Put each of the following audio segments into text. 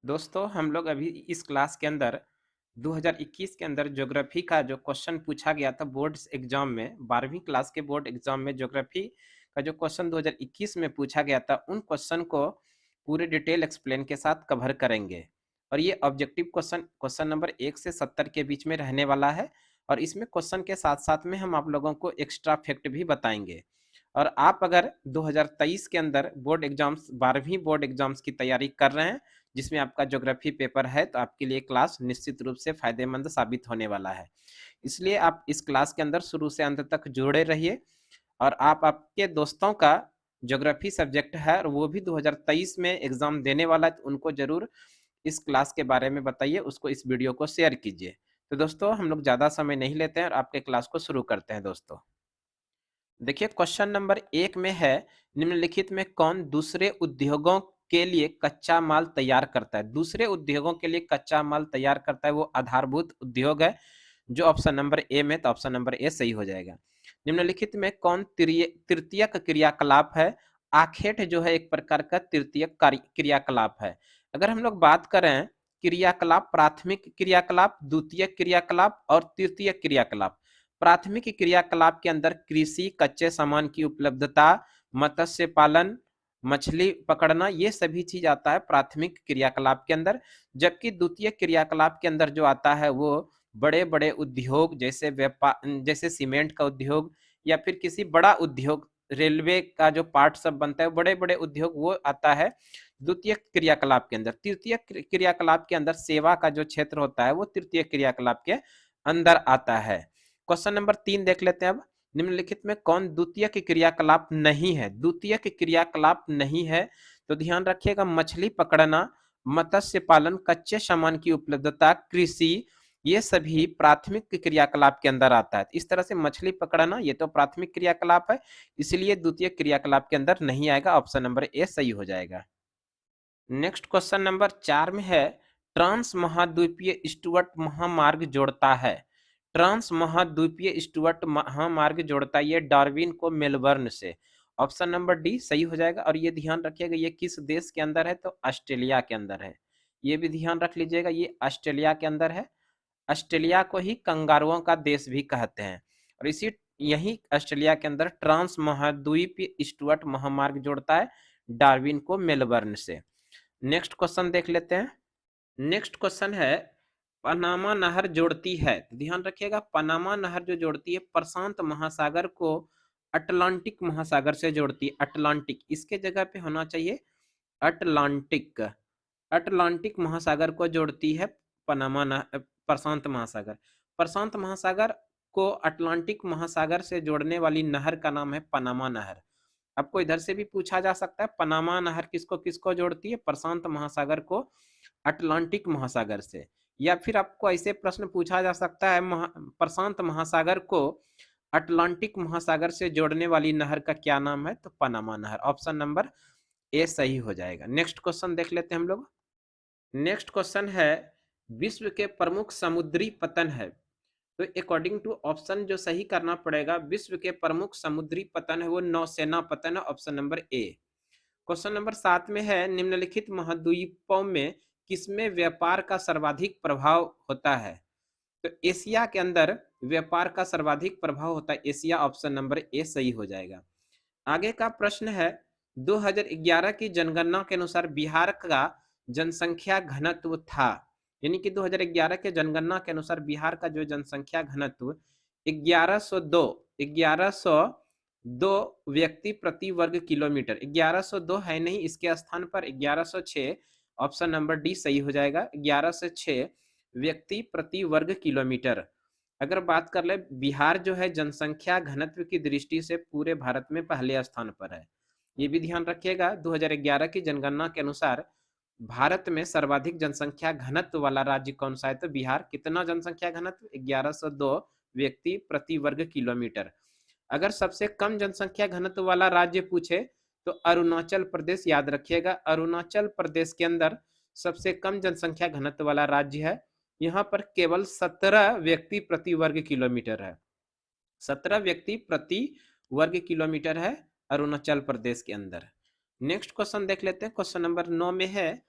दोस्तों हम लोग अभी इस क्लास के अंदर 2021 के अंदर ज्योग्राफी का जो क्वेश्चन पूछा गया था बोर्ड एग्जाम में 12वीं क्लास के बोर्ड एग्जाम में ज्योग्राफी का जो क्वेश्चन 2021 में पूछा गया था उन क्वेश्चन को पूरे डिटेल एक्सप्लेन के साथ कवर करेंगे। और ये ऑब्जेक्टिव क्वेश्चन क्वेश्चन नंबर 1 से 70 के बीच में रहने वाला है। और इसमें क्वेश्चन के साथ साथ में हम आप लोगों को एक्स्ट्रा फैक्ट भी बताएंगे। और आप अगर 2023 के अंदर बोर्ड एग्जाम्स 12वीं बोर्ड एग्जाम्स की तैयारी कर रहे हैं जिसमें आपका ज्योग्राफी पेपर है तो आपके लिए क्लास निश्चित रूप से फायदेमंद साबित होने वाला है। इसलिए आप इस क्लास के अंदर शुरू से अंत तक जुड़े रहिए। और आप आपके दोस्तों का ज्योग्राफी सब्जेक्ट है और वो भी 2023 में एग्जाम देने वाला है तो उनको जरूर इस क्लास के बारे में बताइए, उसको इस वीडियो को शेयर कीजिए। तो दोस्तों हम लोग ज़्यादा समय नहीं लेते हैं और आपके क्लास को शुरू करते हैं। दोस्तों देखिए क्वेश्चन नंबर 1 में है, निम्नलिखित में कौन दूसरे उद्योगों के लिए कच्चा माल तैयार करता है। दूसरे उद्योगों के लिए कच्चा माल तैयार करता है वो आधारभूत उद्योग है जो ऑप्शन नंबर ए में, तो ऑप्शन नंबर ए सही हो जाएगा। निम्नलिखित में कौन तृतीयक क्रियाकलाप है। आखेट जो है एक प्रकार का तृतीयक क्रियाकलाप है। अगर हम लोग बात करें क्रियाकलाप, प्राथमिक क्रियाकलाप, द्वितीयक क्रियाकलाप और तृतीयक क्रियाकलाप। प्राथमिक क्रियाकलाप के अंदर कृषि, कच्चे सामान की उपलब्धता, मत्स्य पालन, मछली पकड़ना, ये सभी चीज आता है प्राथमिक क्रियाकलाप के अंदर। जबकि द्वितीय क्रियाकलाप के अंदर जो आता है वो बड़े बड़े उद्योग जैसे व्यापार, जैसे सीमेंट का उद्योग या फिर किसी बड़ा उद्योग, रेलवे का जो पार्ट सब बनता है बड़े बड़े उद्योग, वो आता है द्वितीय क्रियाकलाप के अंदर। तृतीय क्रियाकलाप के अंदर सेवा का जो क्षेत्र होता है वो तृतीय क्रियाकलाप के अंदर आता है। क्वेश्चन नंबर 3 देख लेते हैं अब। निम्नलिखित में कौन द्वितीय क्रियाकलाप नहीं है। द्वितीय क्रियाकलाप नहीं है तो ध्यान रखिएगा, मछली पकड़ना, मत्स्य पालन, कच्चे सामान की उपलब्धता, कृषि, ये सभी प्राथमिक क्रियाकलाप के अंदर आता है। इस तरह से मछली पकड़ना ये तो प्राथमिक क्रियाकलाप है, इसलिए द्वितीय क्रियाकलाप के अंदर नहीं आएगा, ऑप्शन नंबर ए सही हो जाएगा। नेक्स्ट क्वेश्चन नंबर 4 में है, ट्रांस महाद्वीपीय स्टुअर्ट महामार्ग जोड़ता है। ट्रांस महाद्वीपीय स्टुअर्ट महामार्ग जोड़ता है ये डार्विन को मेलबर्न से। ऑप्शन नंबर डी सही हो जाएगा। और ये ध्यान रखिएगा ये किस देश के अंदर है, तो ऑस्ट्रेलिया के अंदर है। ये भी ध्यान रख लीजिएगा, ये ऑस्ट्रेलिया के अंदर है। ऑस्ट्रेलिया को ही कंगारुओं का देश भी कहते हैं। और इसी यही ऑस्ट्रेलिया के अंदर ट्रांस महाद्वीपीय स्टुअर्ट महामार्ग जोड़ता है डार्विन को मेलबर्न से। नेक्स्ट क्वेश्चन देख लेते हैं। नेक्स्ट क्वेश्चन है, पनामा नहर जोड़ती है। ध्यान रखिएगा, पनामा नहर जो जोड़ती है प्रशांत महासागर को अटलांटिक महासागर से जोड़ती है। अटलांटिक इसके जगह पे होना चाहिए अटलांटिक। अटलांटिक महासागर को जोड़ती है पनामा नहर, प्रशांत महासागर। प्रशांत महासागर को अटलांटिक महासागर से जोड़ने वाली नहर का नाम है पनामा नहर। आपको इधर से भी पूछा जा सकता है पनामा नहर किसको किसको जोड़ती है, प्रशांत महासागर को अटलांटिक महासागर से। या फिर आपको ऐसे प्रश्न पूछा जा सकता है प्रशांत महासागर को अटलांटिक महासागर से जोड़ने वाली नहर का क्या नाम है, तो पनामा नहर। ऑप्शन नंबर ए सही हो जाएगा। नेक्स्ट क्वेश्चन देख लेते हैं हम लोग। नेक्स्ट क्वेश्चन है, विश्व के प्रमुख समुद्री पतन है। तो अकॉर्डिंग टू ऑप्शन जो सही करना पड़ेगा, विश्व के प्रमुख समुद्री पतन है वो नौसेना पतन है, option number A. Question number 7 में है, निम्नलिखित महाद्वीपों में किसमें व्यापार का सर्वाधिक प्रभाव होता है। तो एशिया के अंदर व्यापार का सर्वाधिक प्रभाव होता है एशिया, ऑप्शन नंबर ए सही हो जाएगा। आगे का प्रश्न है, 2011 की जनगणना के अनुसार बिहार का जनसंख्या घनत्व था। यानी कि 2011 के जनगणना के अनुसार बिहार का जो जनसंख्या घनत्व 1102 व्यक्ति प्रति वर्ग किलोमीटर। 1102 है नहीं, इसके स्थान पर 1106, ऑप्शन नंबर डी सही हो जाएगा। 1106 व्यक्ति प्रति वर्ग किलोमीटर। अगर बात कर ले, बिहार जो है जनसंख्या घनत्व की दृष्टि से पूरे भारत में पहले स्थान पर है। ये भी ध्यान रखिएगा, 2011 की जनगणना के अनुसार भारत में सर्वाधिक जनसंख्या घनत्व वाला राज्य कौन सा है, तो बिहार। कितना जनसंख्या घनत्व, 1102 व्यक्ति प्रति वर्ग किलोमीटर। अगर सबसे कम जनसंख्या घनत्व वाला राज्य पूछे तो अरुणाचल प्रदेश याद रखिएगा। अरुणाचल प्रदेश के अंदर सबसे कम जनसंख्या घनत्व वाला राज्य है। यहाँ पर केवल 17 व्यक्ति प्रति वर्ग किलोमीटर है। 17 व्यक्ति प्रति वर्ग किलोमीटर है अरुणाचल प्रदेश के अंदर। नेक्स्ट क्वेश्चन देख लेते हैं। क्वेश्चन नंबर 9 में है,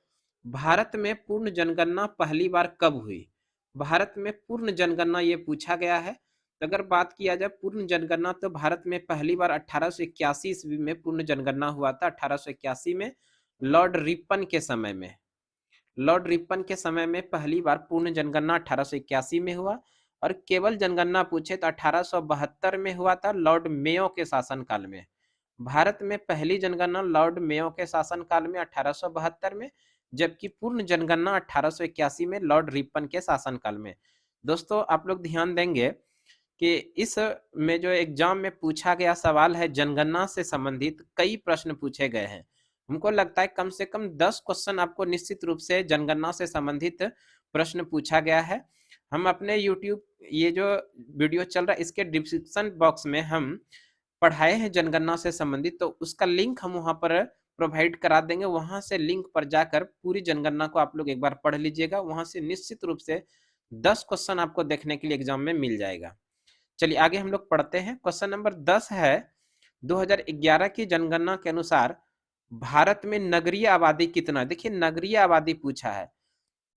भारत में पूर्ण जनगणना पहली बार कब हुई? भारत में पूर्ण जनगणना ये पूछा गया है। तो अगर बात किया जाए पूर्ण जनगणना, तो भारत में पहली बार 1881 ईस्वी में पूर्ण जनगणना हुआ था। 1881 में लॉर्ड रिपन के समय में, लॉर्ड रिपन के समय में पहली बार पूर्ण जनगणना 1881 में हुआ। और केवल जनगणना पूछे तो 1872 में हुआ था, लॉर्ड मेयो के शासनकाल में। भारत में पहली जनगणना लॉर्ड मेयो के शासनकाल में 1872 में, जबकि पूर्ण जनगणना 1881 में लॉर्ड रिपन के शासनकाल में। दोस्तों आप लोग ध्यान देंगे कि इस में जो एग्जाम में पूछा गया सवाल है जनगणना से संबंधित कई प्रश्न पूछे गए हैं। हमको लगता है कम से कम 10 क्वेश्चन आपको निश्चित रूप से जनगणना से संबंधित प्रश्न पूछा गया है। हम अपने YouTube ये जो वीडियो चल रहा है इसके डिस्क्रिप्शन बॉक्स में हम पढ़ाए हैं जनगणना से संबंधित, तो उसका लिंक हम वहां पर प्रोवाइड करा देंगे। वहां से लिंक पर जाकर पूरी जनगणना को आप लोग एक बार पढ़ लीजिएगा। वहां से निश्चित रूप से 10 क्वेश्चन आपको देखने के लिए एग्जाम में मिल जाएगा। चलिए आगे हम लोग पढ़ते हैं। क्वेश्चन नंबर 10 है, 2011 की जनगणना के अनुसार भारत में नगरीय आबादी कितना है? देखिए नगरीय आबादी पूछा है।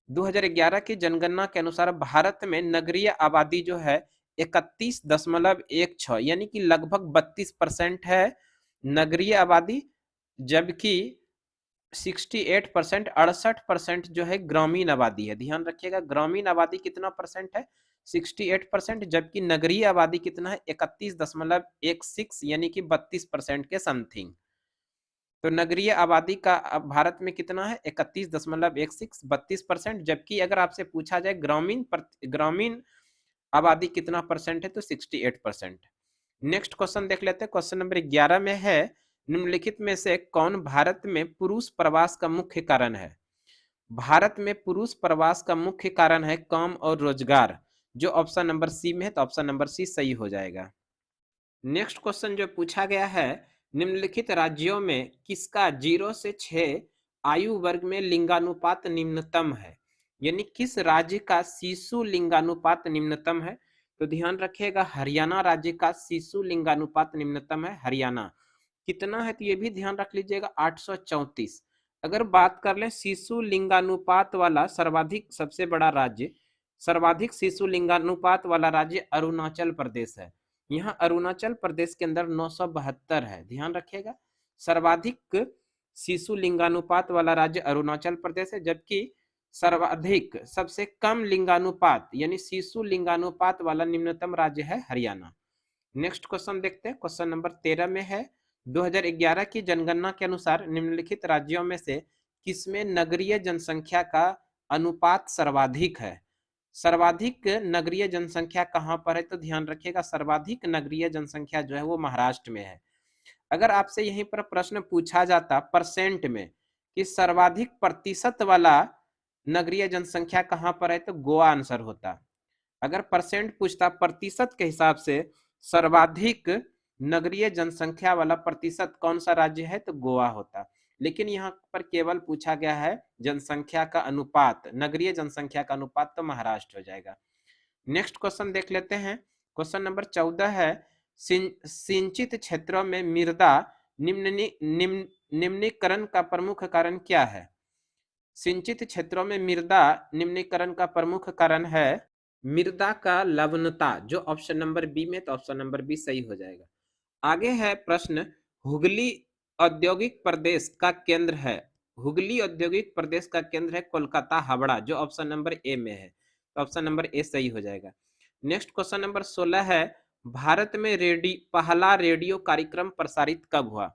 2011 की जनगणना के अनुसार भारत में नगरीय आबादी जो है 31.16 यानी कि लगभग 32% है नगरीय आबादी, जबकि 68% 68% जो है ग्रामीण आबादी है। ध्यान रखिएगा ग्रामीण आबादी कितना परसेंट है? 68%, जबकि नगरीय आबादी कितना है? 31.16 यानी कि 32% के समथिंग। तो नगरीय आबादी का भारत में कितना है? 31.16 32%, जबकि अगर आपसे पूछा जाए ग्रामीण आबादी कितना परसेंट है तो 68%। नेक्स्ट क्वेश्चन देख लेते हैं। क्वेश्चन नंबर 11 में है, निम्नलिखित में से कौन भारत में पुरुष प्रवास का मुख्य कारण है? भारत में पुरुष प्रवास का मुख्य कारण है काम और रोजगार, जो ऑप्शन नंबर सी में है, तो ऑप्शन नंबर सी सही हो जाएगा। नेक्स्ट क्वेश्चन जो पूछा गया है, निम्नलिखित राज्यों में किसका 0 से 6 आयु वर्ग में लिंगानुपात निम्नतम है? यानी किस राज्य का शिशु लिंगानुपात निम्नतम है? तो ध्यान रखिएगा हरियाणा राज्य का शिशु लिंगानुपात निम्नतम है। हरियाणा कितना है तो ये भी ध्यान रख लीजिएगा 834। अगर बात कर लें शिशु लिंगानुपात वाला सर्वाधिक सबसे बड़ा राज्य, सर्वाधिक शिशु लिंगानुपात वाला राज्य अरुणाचल प्रदेश है। यहाँ अरुणाचल प्रदेश के अंदर 972 है। ध्यान रखिएगा सर्वाधिक शिशु लिंगानुपात वाला राज्य अरुणाचल प्रदेश है, जबकि सर्वाधिक सबसे कम लिंगानुपात यानी शिशु लिंगानुपात वाला निम्नतम राज्य है हरियाणा। नेक्स्ट क्वेश्चन देखते हैं। क्वेश्चन नंबर 13 में है, 2011 की जनगणना के अनुसार निम्नलिखित राज्यों में से किसमें नगरीय जनसंख्या का अनुपात सर्वाधिक है? सर्वाधिक नगरीय जनसंख्या कहां पर है? तो ध्यान रखिएगा सर्वाधिक नगरीय जनसंख्या जो है वो महाराष्ट्र में है। अगर आपसे यहीं पर प्रश्न पूछा जाता परसेंट में कि सर्वाधिक प्रतिशत वाला नगरीय जनसंख्या कहां पर है, तो गोवा आंसर होता। अगर परसेंट पूछता प्रतिशत के हिसाब से सर्वाधिक नगरीय जनसंख्या वाला प्रतिशत कौन सा राज्य है, तो गोवा होता। लेकिन यहाँ पर केवल पूछा गया है जनसंख्या का अनुपात, नगरीय जनसंख्या का अनुपात, तो महाराष्ट्र हो जाएगा। नेक्स्ट क्वेश्चन देख लेते हैं। क्वेश्चन नंबर 14 है, सिंचित क्षेत्रों में मृदा निम्नीकरण का प्रमुख कारण क्या है? सिंचित क्षेत्रों में मृदा निम्नीकरण का प्रमुख कारण है मृदा का लवणता, जो ऑप्शन नंबर बी में, तो ऑप्शन नंबर बी सही हो जाएगा। आगे है प्रश्न, हुगली औद्योगिक प्रदेश का केंद्र है। हुगली औद्योगिक प्रदेश का केंद्र है कोलकाता हावड़ा, जो ऑप्शन नंबर ए में है, तो ऑप्शन नंबर ए सही हो जाएगा। नेक्स्ट क्वेश्चन नंबर 16 है, भारत में पहला रेडियो कार्यक्रम प्रसारित कब हुआ?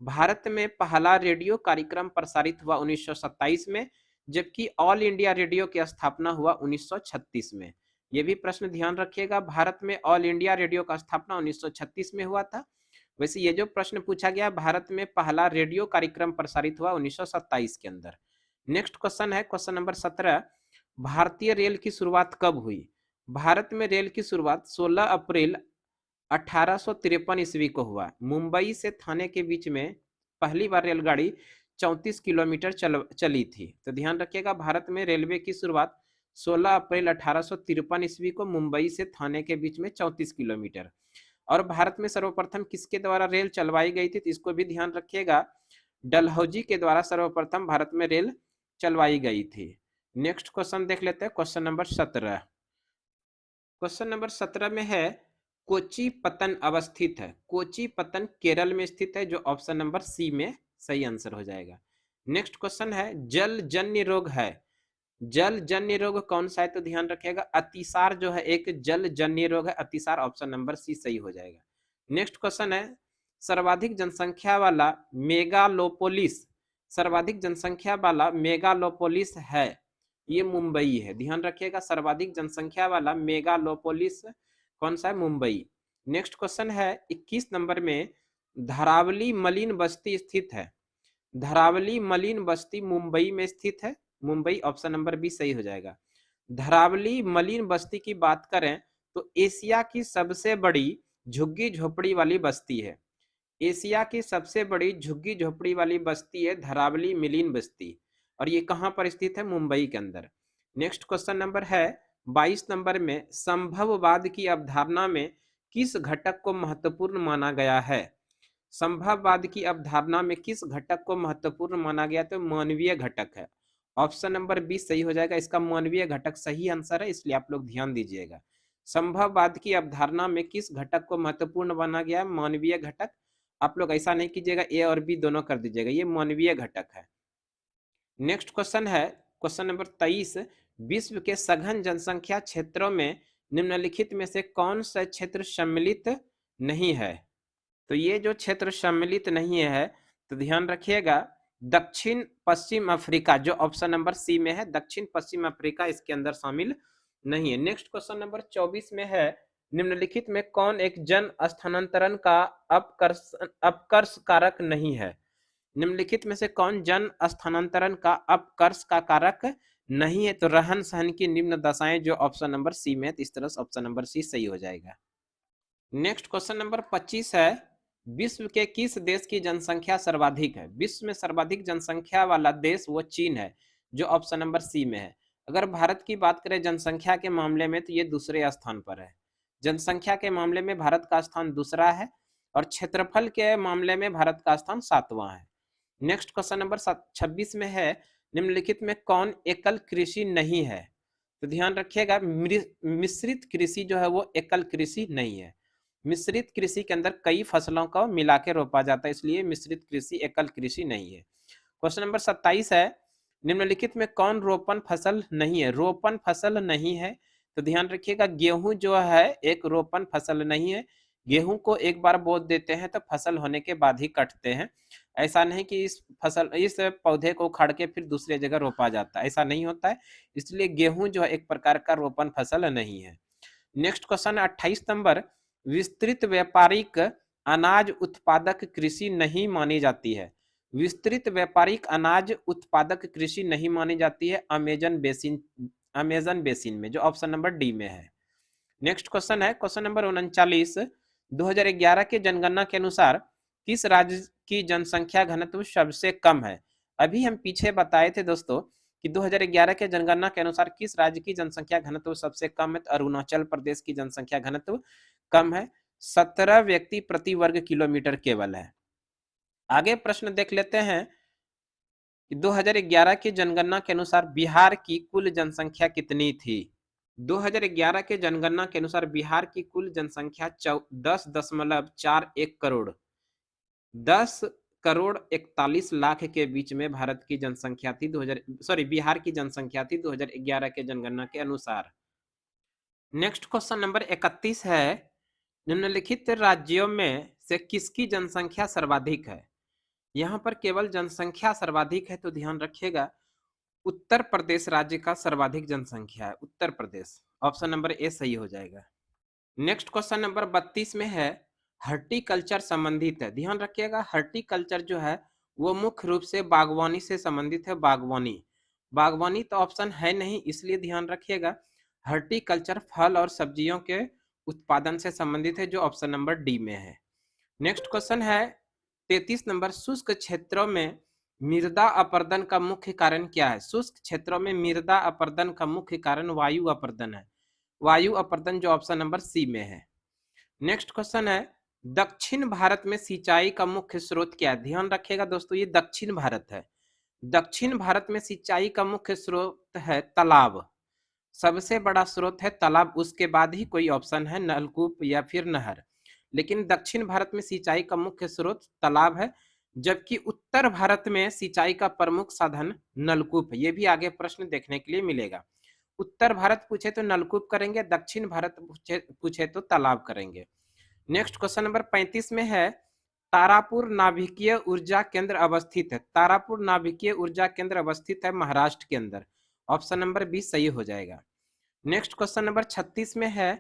भारत में पहला रेडियो कार्यक्रम प्रसारित हुआ 1927 में, जबकि ऑल इंडिया रेडियो की स्थापना हुआ 1936 में। यह भी प्रश्न ध्यान रखिएगा, भारत में ऑल इंडिया रेडियो का स्थापना 1936 में हुआ था। वैसे ये जो प्रश्न पूछा गया भारत में पहला रेडियो कार्यक्रम प्रसारित हुआ 1927 के अंदर। नेक्स्ट क्वेश्चन है क्वेश्चन नंबर 17, भारतीय रेल की शुरुआत कब हुई? भारत में रेल की शुरुआत 16 अप्रैल 1853 ईस्वी को हुआ। मुंबई से थाने के बीच में पहली बार रेलगाड़ी 34 किलोमीटर चली थी। तो ध्यान रखिएगा भारत में रेलवे की शुरुआत 16 अप्रैल 1853 ईस्वी को मुंबई से थाने के बीच में 34 किलोमीटर। और भारत में सर्वप्रथम किसके द्वारा रेल चलवाई गई थी, तो इसको भी ध्यान रखिएगा, डलहौजी के द्वारा सर्वप्रथम भारत में रेल चलवाई गई थी। नेक्स्ट क्वेश्चन देख लेते हैं, क्वेश्चन नंबर 17। क्वेश्चन नंबर 17 में है कोची पत्तन अवस्थित है। कोची पत्तन केरल में स्थित है, जो ऑप्शन नंबर सी में सही आंसर हो जाएगा। नेक्स्ट क्वेश्चन है जलजन्य रोग है। जलजन्य रोग कौन सा है, तो ध्यान रखिएगा अतिसार जो है एक जलजन्य रोग है, अतिसार ऑप्शन नंबर सी सही हो जाएगा। नेक्स्ट क्वेश्चन है सर्वाधिक जनसंख्या वाला मेगालोपोलिस, सर्वाधिक जनसंख्या वाला मेगालोपोलिस है, ये मुंबई है। ध्यान रखिएगा सर्वाधिक जनसंख्या वाला मेगालोपोलिस कौन सा है, मुंबई। नेक्स्ट क्वेश्चन है 21 नंबर में धरावली मलिन बस्ती स्थित है। धरावली मलिन बस्ती मुंबई में स्थित है, मुंबई ऑप्शन नंबर बी सही हो जाएगा। धरावली मलिन बस्ती की बात करें तो एशिया की सबसे बड़ी झुग्गी झोपड़ी वाली बस्ती है। एशिया की सबसे बड़ी झुग्गी झोपड़ी वाली बस्ती है धरावली मलिन बस्ती, और ये कहां पर स्थित है, मुंबई के अंदर। नेक्स्ट क्वेश्चन नंबर है 22 नंबर में संभववाद की अवधारणा में किस घटक को महत्वपूर्ण माना गया है। संभववाद की अवधारणा में किस घटक को महत्वपूर्ण माना गया, तो मानवीय घटक है। ऑप्शन नंबर 20 सही हो जाएगा, इसका मानवीय घटक सही आंसर है, इसलिए आप लोग ध्यान दीजिएगा। संभववाद की अवधारणा में किस घटक को महत्वपूर्ण माना गया है, मानवीय घटक। आप लोग ऐसा नहीं कीजिएगा ए और बी दोनों कर दीजिएगा, ये मानवीय घटक है। नेक्स्ट क्वेश्चन है क्वेश्चन नंबर 23, विश्व के सघन जनसंख्या क्षेत्रों में निम्नलिखित में से कौन सा क्षेत्र सम्मिलित नहीं है। तो ये जो क्षेत्र सम्मिलित नहीं है, तो ध्यान रखिएगा दक्षिण पश्चिम अफ्रीका, जो ऑप्शन नंबर सी में है, दक्षिण पश्चिम अफ्रीका इसके अंदर शामिल नहीं है। नेक्स्ट क्वेश्चन नंबर 24 में है निम्नलिखित में कौन एक जन स्थानांतरण का अपकर्ष कारक नहीं है। निम्नलिखित में से कौन जन स्थानांतरण का अपकर्ष का कारक नहीं है, तो रहन सहन की निम्न दशाएं, जो ऑप्शन नंबर सी में है, तो इस तरह से ऑप्शन नंबर सी सही हो जाएगा। नेक्स्ट क्वेश्चन नंबर 25 है विश्व के किस देश की जनसंख्या सर्वाधिक है। विश्व में सर्वाधिक जनसंख्या वाला देश वो चीन है, जो ऑप्शन नंबर सी में है। अगर भारत की बात करें जनसंख्या के मामले में, तो ये दूसरे स्थान पर है। जनसंख्या के मामले में भारत का स्थान दूसरा है, और क्षेत्रफल के मामले में भारत का स्थान 7वां है। नेक्स्ट क्वेश्चन नंबर 26 में है निम्नलिखित में कौन एकल कृषि नहीं है। तो ध्यान रखिएगा मिश्रित कृषि जो है वो एकल कृषि नहीं है। मिश्रित कृषि के अंदर कई फसलों को मिला के रोपा जाता है, इसलिए मिश्रित कृषि एकल कृषि नहीं है। क्वेश्चन नंबर 27 है निम्नलिखित में कौन रोपण फसल नहीं है। रोपण फसल नहीं है, तो ध्यान रखिएगा गेहूं जो है एक रोपण फसल नहीं है। गेहूं को एक बार बो देते हैं तो फसल होने के बाद ही कटते हैं। ऐसा नहीं कि इस पौधे को उखाड़ के फिर दूसरी जगह रोपा जाता है, ऐसा नहीं होता है। इसलिए गेहूं जो है एक प्रकार का रोपण फसल नहीं है। नेक्स्ट क्वेश्चन 28 नंबर विस्तृत व्यापारिक अनाज उत्पादक कृषि नहीं मानी जाती है। विस्तृत व्यापारिक अनाज उत्पादक कृषि नहीं मानी जाती है अमेजन बेसिन में, जो ऑप्शन नंबर डी में है। नेक्स्ट क्वेश्चन है क्वेश्चन नंबर 39, 2011 के जनगणना के अनुसार किस राज्य की जनसंख्या घनत्व सबसे कम है। अभी हम पीछे बताए थे दोस्तों कि 2011 के जनगणना के अनुसार किस राज्य की जनसंख्या घनत्व सबसे कम है, तो अरुणाचल प्रदेश की जनसंख्या घनत्व कम है, 17 व्यक्ति प्रति वर्ग किलोमीटर केवल है। आगे प्रश्न देख लेते हैं कि 2011 की जनगणना के अनुसार बिहार की कुल जनसंख्या कितनी थी। 2011 के जनगणना के अनुसार बिहार की कुल जनसंख्या 10.41 करोड़ 10,41 के बीच में भारत की जनसंख्या थी। बिहार की जनसंख्या थी 2011 के जनगणना के अनुसार। नेक्स्ट क्वेश्चन नंबर 31 है निम्नलिखित राज्यों में से किसकी जनसंख्या सर्वाधिक है। यहाँ पर केवल जनसंख्या सर्वाधिक है, तो ध्यान रखिएगा उत्तर प्रदेश राज्य का सर्वाधिक जनसंख्या है, Uttar Pradesh, option number A सही हो जाएगा। नेक्स्ट क्वेश्चन नंबर 32 में है हर्टिकल्चर संबंधित है। ध्यान रखिएगा हर्टिकल्चर जो है वो मुख्य रूप से बागवानी से संबंधित है। बागवानी तो ऑप्शन है नहीं, इसलिए ध्यान रखिएगा हर्टिकल्चर फल और सब्जियों के उत्पादन से संबंधित है, जो ऑप्शन नंबर डी में है। नेक्स्ट क्वेश्चन है 33 नंबर शुष्क क्षेत्रों में मृदा अपर्दन का मुख्य कारण क्या है। शुष्क क्षेत्रों में मृदा अपर्दन का मुख्य कारण वायु अपर्दन है, वायु अपर्दन, जो ऑप्शन नंबर सी में है। नेक्स्ट क्वेश्चन है दक्षिण भारत में सिंचाई का मुख्य स्रोत क्या है। ध्यान रखिएगा दोस्तों ये दक्षिण भारत है, दक्षिण भारत में सिंचाई का मुख्य स्रोत है तालाब, सबसे बड़ा स्रोत है तालाब, उसके बाद ही कोई ऑप्शन है नलकूप या फिर नहर। लेकिन दक्षिण भारत में सिंचाई का मुख्य स्रोत तालाब है, जबकि उत्तर भारत में सिंचाई का प्रमुख साधन नलकूप है। ये भी आगे प्रश्न देखने के लिए मिलेगा। उत्तर भारत पूछे तो नलकूप करेंगे, दक्षिण भारत पूछे तो तालाब करेंगे। नेक्स्ट क्वेश्चन नंबर 35 में है, तारापुर नाभिकीय ऊर्जा केंद्र अवस्थित है। तारापुर नाभिकीय ऊर्जा केंद्र अवस्थित है महाराष्ट्र के अंदर। ऑप्शन नंबर बी सही हो जाएगा। नेक्स्ट क्वेश्चन नंबर 36 में है,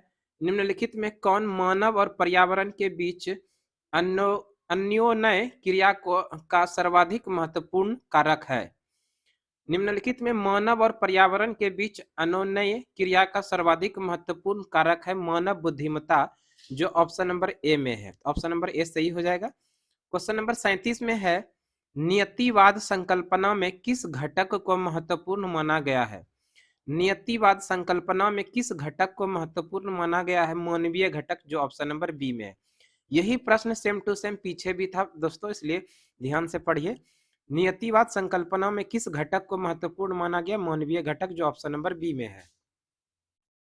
निम्नलिखित में कौन मानव और पर्यावरण के बीच अन्योन्य क्रिया का सर्वाधिक महत्वपूर्ण कारक है। निम्नलिखित में मानव और पर्यावरण के बीच अन्योन्य क्रिया का सर्वाधिक महत्वपूर्ण कारक है मानव बुद्धिमत्ता, जो ऑप्शन नंबर ए में है। ऑप्शन नंबर ए सही हो जाएगा। क्वेश्चन नंबर 37 में है, नियतिवाद संकल्पना में किस घटक को महत्वपूर्ण माना गया है। नियतिवाद संकल्पना में किस घटक को महत्वपूर्ण माना गया है, मानवीय घटक, जो ऑप्शन नंबर बी में है। यही प्रश्न सेम टू सेम पीछे भी था दोस्तों, इसलिए ध्यान से पढ़िए। नियतिवाद संकल्पना में किस घटक को महत्वपूर्ण माना गया, मानवीय घटक, जो ऑप्शन नंबर बी में है।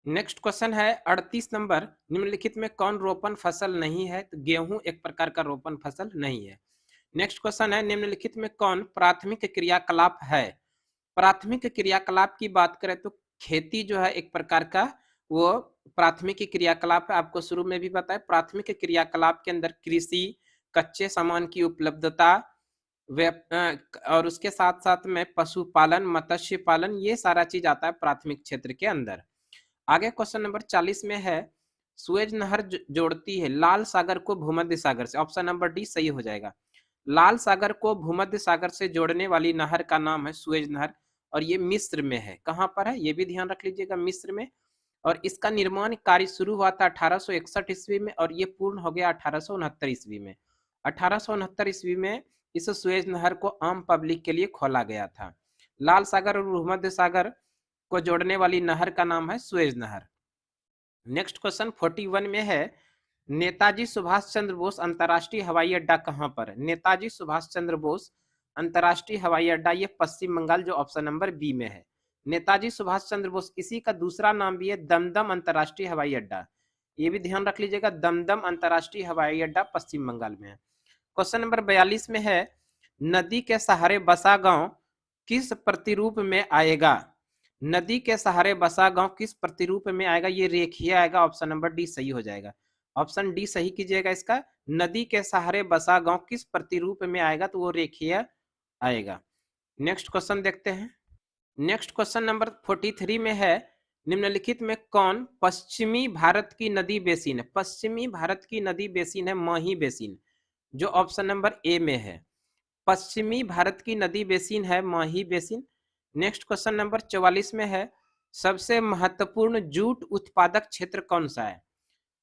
नेक्स्ट क्वेश्चन है 38 नंबर, निम्नलिखित में कौन रोपण फसल नहीं है। तो गेहूं एक प्रकार का रोपण फसल नहीं है। नेक्स्ट क्वेश्चन है, निम्नलिखित में कौन प्राथमिक क्रियाकलाप है। प्राथमिक क्रियाकलाप की बात करें तो खेती जो है एक प्रकार का वो प्राथमिक क्रियाकलाप है। आपको शुरू में भी बताया, प्राथमिक क्रियाकलाप के अंदर कृषि, कच्चे सामान की उपलब्धता, और उसके साथ साथ में पशुपालन, मत्स्य पालन, ये सारा चीज आता है प्राथमिक क्षेत्र के अंदर। आगे क्वेश्चन नंबर 40 में है, सुएज नहर जोड़ती है लाल सागर को भूमध्य सागर से। ऑप्शन नंबर डी सही हो जाएगा। लाल सागर को भूमध्य सागर से जोड़ने वाली नहर का नाम है सुएज नहर, और ये मिस्र में है। कहां पर है ये भी ध्यान रख लीजिएगा, मिस्र में। और इसका निर्माण कार्य शुरू हुआ था 1861 ईस्वी में, और ये पूर्ण हो गया 1869 ईस्वी में। 1869 ईस्वी में इस सुएज नहर को आम पब्लिक के लिए खोला गया था। लाल सागर और भूमध्य सागर को जोड़ने वाली नहर का नाम है सुएज नहर। नेक्स्ट क्वेश्चन 41 में है, नेताजी सुभाष चंद्र बोस अंतर्राष्ट्रीय हवाई अड्डा कहां पर है। नेताजी सुभाष चंद्र बोस अंतर्राष्ट्रीय हवाई अड्डा, ये पश्चिम बंगाल, जो ऑप्शन नंबर बी में है। नेताजी सुभाष चंद्र बोस, इसी का दूसरा नाम भी है दमदम अंतर्राष्ट्रीय हवाई अड्डा। ये भी ध्यान रख लीजिएगा, दमदम अंतर्राष्ट्रीय हवाई अड्डा पश्चिम बंगाल में है। क्वेश्चन नंबर 42 में है, नदी के सहारे बसा गांव किस प्रतिरूप में आएगा। नदी के सहारे बसा गांव किस प्रतिरूप में आएगा, ये रेखीय आएगा। ऑप्शन नंबर डी सही हो जाएगा। ऑप्शन डी सही कीजिएगा इसका, नदी के सहारे बसा गांव किस प्रतिरूप में आएगा, तो वो रेखीय आएगा। नेक्स्ट क्वेश्चन देखते हैं। नेक्स्ट क्वेश्चन नंबर 43 में है, निम्नलिखित में कौन पश्चिमी भारत की नदी बेसिन है। पश्चिमी भारत की नदी बेसिन है माही बेसिन, जो ऑप्शन नंबर ए में है। पश्चिमी भारत की नदी बेसिन है माही बेसिन। नेक्स्ट क्वेश्चन नंबर 44 में है, सबसे महत्वपूर्ण जूट उत्पादक क्षेत्र कौन सा है।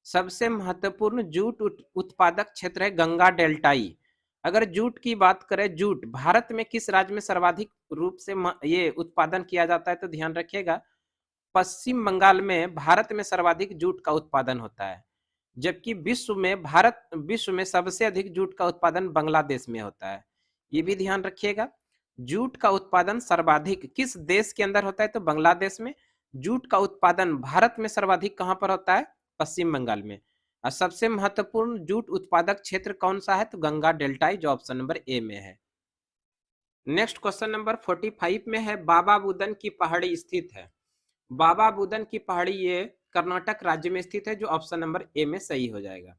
सबसे महत्वपूर्ण जूट उत्पादक क्षेत्र है गंगा डेल्टाई। अगर जूट की बात करें, जूट भारत में किस राज्य में सर्वाधिक रूप से ये उत्पादन किया जाता है, तो ध्यान रखिएगा पश्चिम बंगाल में भारत में सर्वाधिक जूट का उत्पादन होता है। जबकि विश्व में सबसे अधिक जूट का उत्पादन बांग्लादेश में होता है। ये भी ध्यान रखिएगा, जूट का उत्पादन सर्वाधिक किस देश के अंदर होता है, तो बांग्लादेश में। जूट का उत्पादन भारत में सर्वाधिक कहां पर होता है, पश्चिम बंगाल में। और सबसे महत्वपूर्ण जूट उत्पादक क्षेत्र कौन सा है, तो गंगा डेल्टाई, जो ऑप्शन नंबर ए में है। नेक्स्ट क्वेश्चन नंबर 45 में है, बाबा बुदन की पहाड़ी स्थित है। बाबा बुदन की पहाड़ी ये कर्नाटक राज्य में स्थित है, जो ऑप्शन नंबर ए में सही हो जाएगा।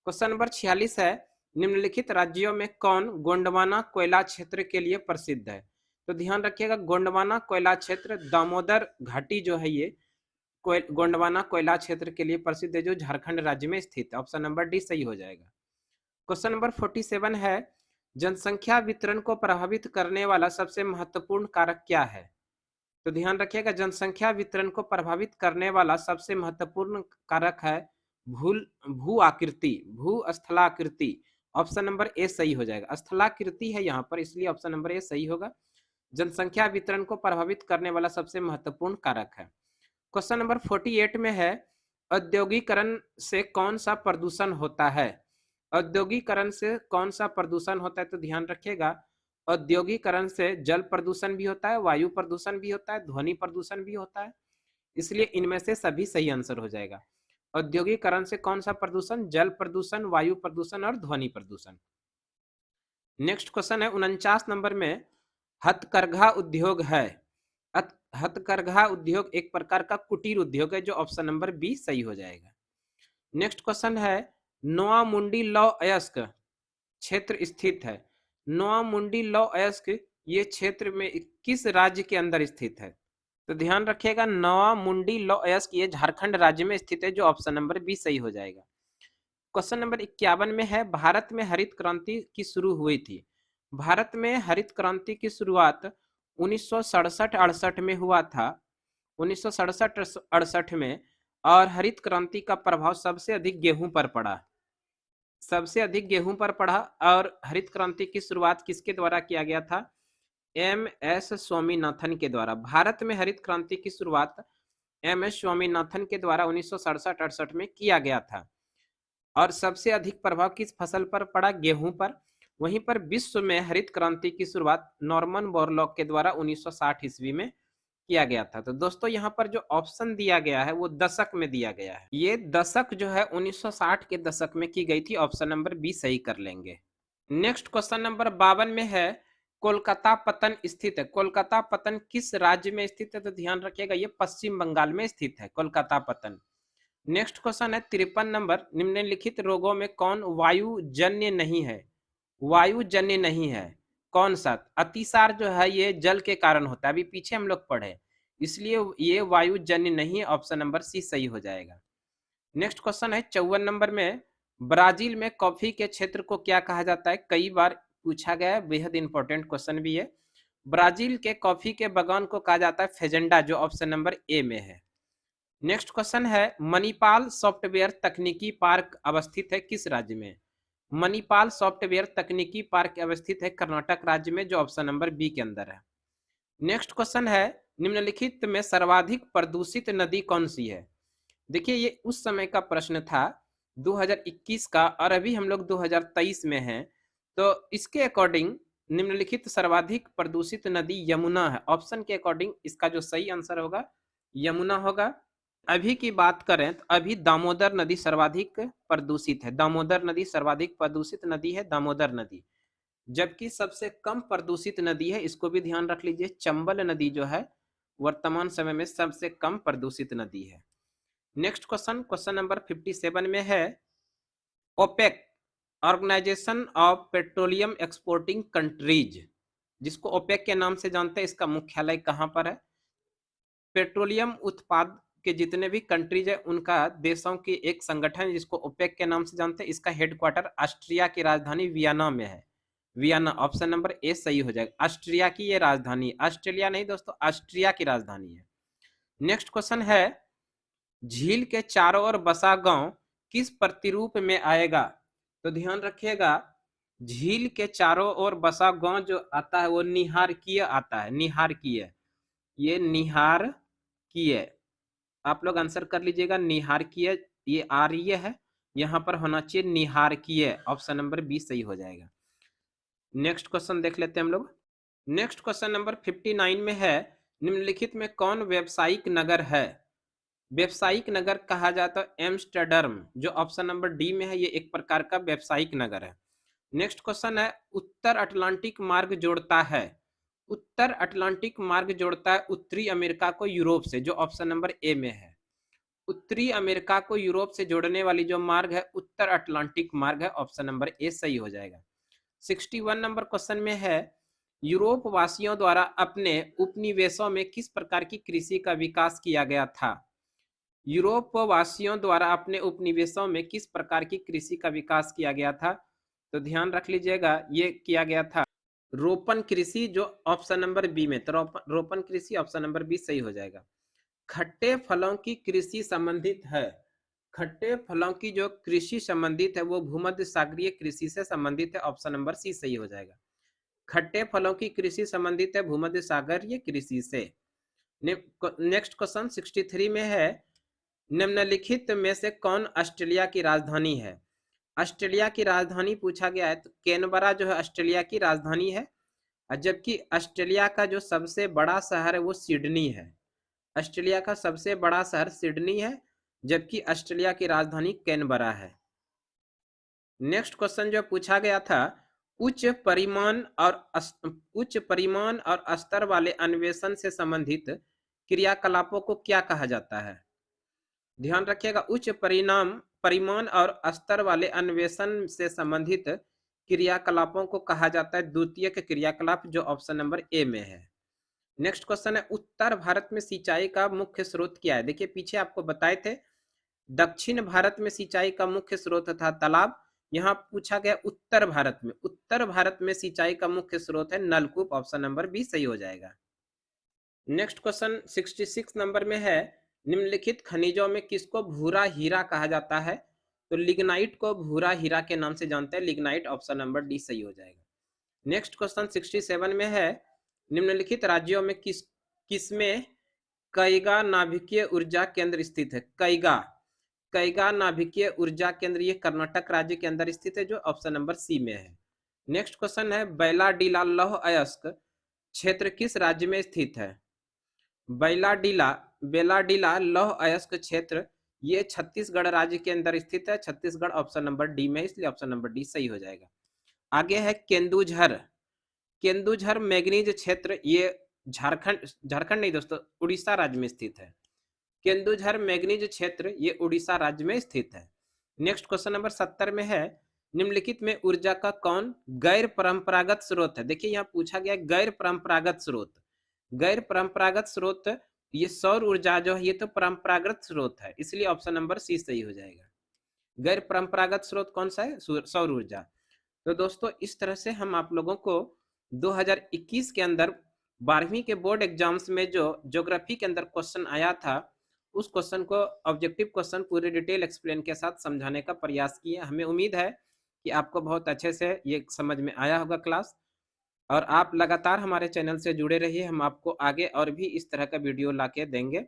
क्वेश्चन नंबर 46 है, निम्नलिखित राज्यों में कौन गोंडवाना कोयला क्षेत्र के लिए प्रसिद्ध है। तो ध्यान रखिएगा, गोंडवाना कोयला क्षेत्र दामोदर घाटी जो है ये गोंडवाना कोयला क्षेत्र के लिए प्रसिद्ध है, जो झारखंड राज्य में स्थित है। ऑप्शन नंबर डी सही हो जाएगा। क्वेश्चन नंबर 47 है, जनसंख्या वितरण को प्रभावित करने वाला सबसे महत्वपूर्ण कारक क्या है। तो ध्यान रखिएगा, जनसंख्या वितरण को प्रभावित करने वाला सबसे महत्वपूर्ण कारक है भू आकृति, भू स्थलाकृति। ऑप्शन नंबर ए सही हो जाएगा। स्थलाकृति है यहाँ पर, इसलिए ऑप्शन नंबर ए सही होगा। जनसंख्या वितरण को प्रभावित करने वाला सबसे महत्वपूर्ण कारक है। क्वेश्चन नंबर 48 में है, औद्योगिकरण से कौन सा प्रदूषण होता है। औद्योगिकरण से कौन सा प्रदूषण होता है, तो ध्यान रखिएगा औद्योगिकरण से जल प्रदूषण भी होता है, वायु प्रदूषण भी होता है, ध्वनि प्रदूषण भी होता है, इसलिए इनमें से सभी सही आंसर हो जाएगा। औद्योगिकरण से कौन सा प्रदूषण? जल प्रदूषण, वायु प्रदूषण और ध्वनि प्रदूषण। नेक्स्ट क्वेश्चन है 49 नंबर में, हथकरघा उद्योग है। हथकरघा उद्योग एक प्रकार का कुटीर उद्योग है, जो ऑप्शन नंबर बी सही हो जाएगा। नेक्स्ट क्वेश्चन है, नोआमुंडी लौ अयस्क क्षेत्र स्थित है। नोआमुंडी लौ अयस्क ये क्षेत्र में किस राज्य के अंदर स्थित है? तो ध्यान रखिएगा, नोआमुंडी लौ अयस्क ये झारखंड राज्य में स्थित है, जो ऑप्शन नंबर बी सही हो जाएगा। क्वेश्चन नंबर 51 में है, भारत में हरित क्रांति की शुरू हुई थी। भारत में हरित क्रांति की शुरुआत 1967-68 में हुआ था, 1967-68 में। और हरित क्रांति का प्रभाव सबसे अधिक गेहूं पर पड़ा, सबसे अधिक गेहूं पर पड़ा। और हरित क्रांति की शुरुआत किसके द्वारा किया गया था? एम.एस. स्वामीनाथन के द्वारा। भारत में हरित क्रांति की शुरुआत एम.एस. स्वामीनाथन के द्वारा 1967-68 में किया गया था। और सबसे अधिक प्रभाव किस फसल पर पड़ा? गेहूं पर। वहीं पर विश्व में हरित क्रांति की शुरुआत नॉर्मन बोरलॉग के द्वारा 1960 ईस्वी में किया गया था। तो दोस्तों यहाँ पर जो ऑप्शन दिया गया है वो दशक में दिया गया है, ये दशक जो है 1960 के दशक में की गई थी। ऑप्शन नंबर बी सही कर लेंगे। नेक्स्ट क्वेश्चन नंबर 52 में है, कोलकाता पतन स्थित है। कोलकाता पतन किस राज्य में स्थित है? तो ध्यान रखिएगा, ये पश्चिम बंगाल में स्थित है कोलकाता पतन। नेक्स्ट क्वेश्चन है 53 नंबर, निम्नलिखित रोगों में कौन वायुजन्य नहीं है? वायुजन्य नहीं है कौन सा? अतिसार जो है ये जल के कारण होता है, अभी पीछे हम लोग पढ़े, इसलिए ये वायुजन्य नहीं है। ऑप्शन नंबर सी सही हो जाएगा। नेक्स्ट क्वेश्चन है 54 नंबर में, ब्राजील में कॉफी के क्षेत्र को क्या कहा जाता है? कई बार पूछा गया है, बेहद इंपॉर्टेंट क्वेश्चन भी है। ब्राजील के कॉफी के बागान को कहा जाता है फेजेंडा, जो ऑप्शन नंबर ए में है। नेक्स्ट क्वेश्चन है, मणिपाल सॉफ्टवेयर तकनीकी पार्क अवस्थित है किस राज्य में? मणिपाल सॉफ्टवेयर तकनीकी पार्क अवस्थित है कर्नाटक राज्य में, जो ऑप्शन नंबर बी के अंदर है। नेक्स्ट क्वेश्चन है, निम्नलिखित में सर्वाधिक प्रदूषित नदी कौन सी है? देखिए ये उस समय का प्रश्न था 2021 का, और अभी हम लोग 2023 में हैं। तो इसके अकॉर्डिंग निम्नलिखित सर्वाधिक प्रदूषित नदी यमुना है। ऑप्शन के अकॉर्डिंग इसका जो सही आंसर होगा यमुना होगा। अभी की बात करें तो अभी दामोदर नदी सर्वाधिक प्रदूषित है। दामोदर नदी सर्वाधिक प्रदूषित नदी है, दामोदर नदी। जबकि सबसे कम प्रदूषित नदी है, इसको भी ध्यान रख लीजिए, चंबल नदी जो है वर्तमान समय में सबसे कम प्रदूषित नदी है। नेक्स्ट क्वेश्चन, क्वेश्चन नंबर 57 में है, OPEC organisation of petroleum exporting countries, जिसको ओपेक के नाम से जानते हैं, इसका मुख्यालय कहां पर है? पेट्रोलियम उत्पाद के जितने भी कंट्रीज है उनका देशों की एक संगठन है, जिसको ओपेक के नाम से जानते हैं। इसका हेडक्वार्टर ऑस्ट्रिया की राजधानी वियना में है। वियना, ऑप्शन नंबर ए सही हो जाएगा। ऑस्ट्रिया की ये राजधानी, ऑस्ट्रेलिया नहीं दोस्तों, ऑस्ट्रिया की राजधानी है। नेक्स्ट क्वेश्चन है, झील के चारों ओर बसा गांव किस प्रतिरूप में आएगा? तो ध्यान रखिएगा, झील के चारों ओर बसा गांव जो आता है वो निहारकीय आता है। निहारकीय, ये निहारकीय, आप लोग आंसर कर लीजिएगा। निहारकीय ये आर्य है, यहां पर होना चाहिए निहारकीय। ऑप्शन नंबर बी सही हो जाएगा। नेक्स्ट क्वेश्चन देख लेते हैं हम लोग। नेक्स्ट क्वेश्चन नंबर 59 में है, निम्नलिखित में कौन व्यावसायिक नगर है? व्यावसायिक नगर कहा जाता है एम्स्टर्डम, जो ऑप्शन नंबर डी में है, ये एक प्रकार का व्यावसायिक नगर है। नेक्स्ट क्वेश्चन है, उत्तर अटलांटिक मार्ग जोड़ता है। उत्तर अटलांटिक मार्ग जोड़ता है उत्तरी अमेरिका को यूरोप से, जो ऑप्शन नंबर ए में है। उत्तरी अमेरिका को यूरोप से जोड़ने वाली जो मार्ग है उत्तर अटलांटिक मार्ग है। ऑप्शन नंबर ए सही हो जाएगा। 61 नंबर क्वेश्चन में है, यूरोप वासियों द्वारा अपने उपनिवेशों में किस प्रकार की कृषि का विकास किया गया था? यूरोप वासियों द्वारा अपने उपनिवेशों में किस प्रकार की कृषि का विकास किया गया था? तो ध्यान रख लीजिएगा, ये किया गया था रोपण कृषि, जो ऑप्शन नंबर बी में। तो रोपण कृषि ऑप्शन नंबर बी सही हो जाएगा। खट्टे फलों की कृषि संबंधित है। खट्टे फलों की जो कृषि संबंधित है वो भूमध्य सागरीय कृषि से संबंधित है। ऑप्शन नंबर सी सही हो जाएगा। खट्टे फलों की कृषि संबंधित है भूमध्य सागरीय कृषि से। नेक्स्ट क्वेश्चन 63 में है, निम्नलिखित में से कौन ऑस्ट्रेलिया की राजधानी है? ऑस्ट्रेलिया की राजधानी पूछा गया है तो कैनबरा जो है ऑस्ट्रेलिया की राजधानी है। और जबकि ऑस्ट्रेलिया का जो सबसे बड़ा शहर है वो सिडनी है। ऑस्ट्रेलिया का सबसे बड़ा शहर सिडनी है, जबकि ऑस्ट्रेलिया की राजधानी कैनबरा है। नेक्स्ट क्वेश्चन जो पूछा गया था, उच्च परिमाण और स्तर वाले अन्वेषण से संबंधित क्रियाकलापों को क्या कहा जाता है? ध्यान रखिएगा, उच्च परिमाण और स्तर वाले अन्वेषण से संबंधित क्रियाकलापों को कहा जाता है द्वितीयक क्रियाकलाप, जो ऑप्शन नंबर ए में है। नेक्स्ट क्वेश्चन है, उत्तर भारत में सिंचाई का मुख्य स्रोत क्या है? देखिए पीछे आपको बताए थे दक्षिण भारत में सिंचाई का मुख्य स्रोत था तालाब, यहाँ पूछा गया उत्तर भारत में सिंचाई का मुख्य स्रोत है नलकूप, ऑप्शन नंबर बी सही हो जाएगा। नेक्स्ट क्वेश्चन 66 नंबर में है, निम्नलिखित खनिजों में किसको भूरा हीरा कहा जाता है? तो लिग्नाइट को भूरा हीरा के नाम से जानते हैं, लिग्नाइट, ऑप्शन नंबर डी सही हो जाएगा। नेक्स्ट क्वेश्चन 67 में है, निम्नलिखित राज्यों में किसमें कैगा नाभिकीय ऊर्जा केंद्र स्थित है? कैगा नाभिकीय ऊर्जा केंद्र ये कर्नाटक राज्य के अंदर स्थित है, जो ऑप्शन नंबर सी में है। नेक्स्ट क्वेश्चन है, बैलाडीला लौह अयस्क क्षेत्र किस राज्य में स्थित है? बेलाडीला लौह अयस्क क्षेत्र ये छत्तीसगढ़ राज्य के अंदर स्थित है, छत्तीसगढ़, ऑप्शन नंबर डी में, इसलिए ऑप्शन नंबर डी सही हो जाएगा। आगे है केंदुझर मैग्नीज क्षेत्र, ये झारखंड नहीं दोस्तों, उड़ीसा राज्य में स्थित है। केंदुझर मैग्नीज क्षेत्र ये उड़ीसा राज्य में स्थित है। नेक्स्ट क्वेश्चन नंबर 70 में है, निम्नलिखित में ऊर्जा का कौन गैर परंपरागत स्रोत है? देखिए यहाँ पूछा गया गैर परंपरागत स्रोत, ये सौर ऊर्जा जो है ये तो परंपरागत स्रोत है, इसलिए ऑप्शन नंबर सी सही हो जाएगा। गैर परंपरागत स्रोत कौन सा है? सौर ऊर्जा। तो दोस्तों इस तरह से हम आप लोगों को 2021 के अंदर 12वीं के बोर्ड एग्जाम्स में जो ज्योग्राफी के अंदर क्वेश्चन आया था, उस क्वेश्चन को ऑब्जेक्टिव क्वेश्चन पूरे डिटेल एक्सप्लेन के साथ समझाने का प्रयास किए। हमें उम्मीद है कि आपको बहुत अच्छे से ये समझ में आया होगा क्लास, और आप लगातार हमारे चैनल से जुड़े रहिए, हम आपको आगे और भी इस तरह का वीडियो ला के देंगे।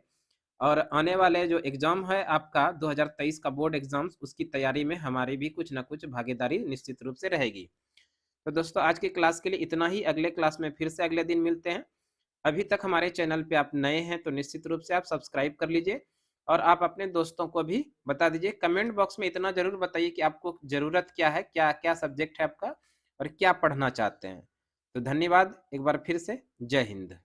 और आने वाले जो एग्जाम है आपका 2023 का बोर्ड एग्जाम्स, उसकी तैयारी में हमारी भी कुछ ना कुछ भागीदारी निश्चित रूप से रहेगी। तो दोस्तों आज की क्लास के लिए इतना ही, अगले क्लास में फिर से अगले दिन मिलते हैं। अभी तक हमारे चैनल पे आप नए हैं तो निश्चित रूप से आप सब्सक्राइब कर लीजिए, और आप अपने दोस्तों को भी बता दीजिए। कमेंट बॉक्स में इतना जरूर बताइए कि आपको ज़रूरत क्या है, क्या क्या सब्जेक्ट है आपका, और क्या पढ़ना चाहते हैं। तो धन्यवाद एक बार फिर से, जय हिंद।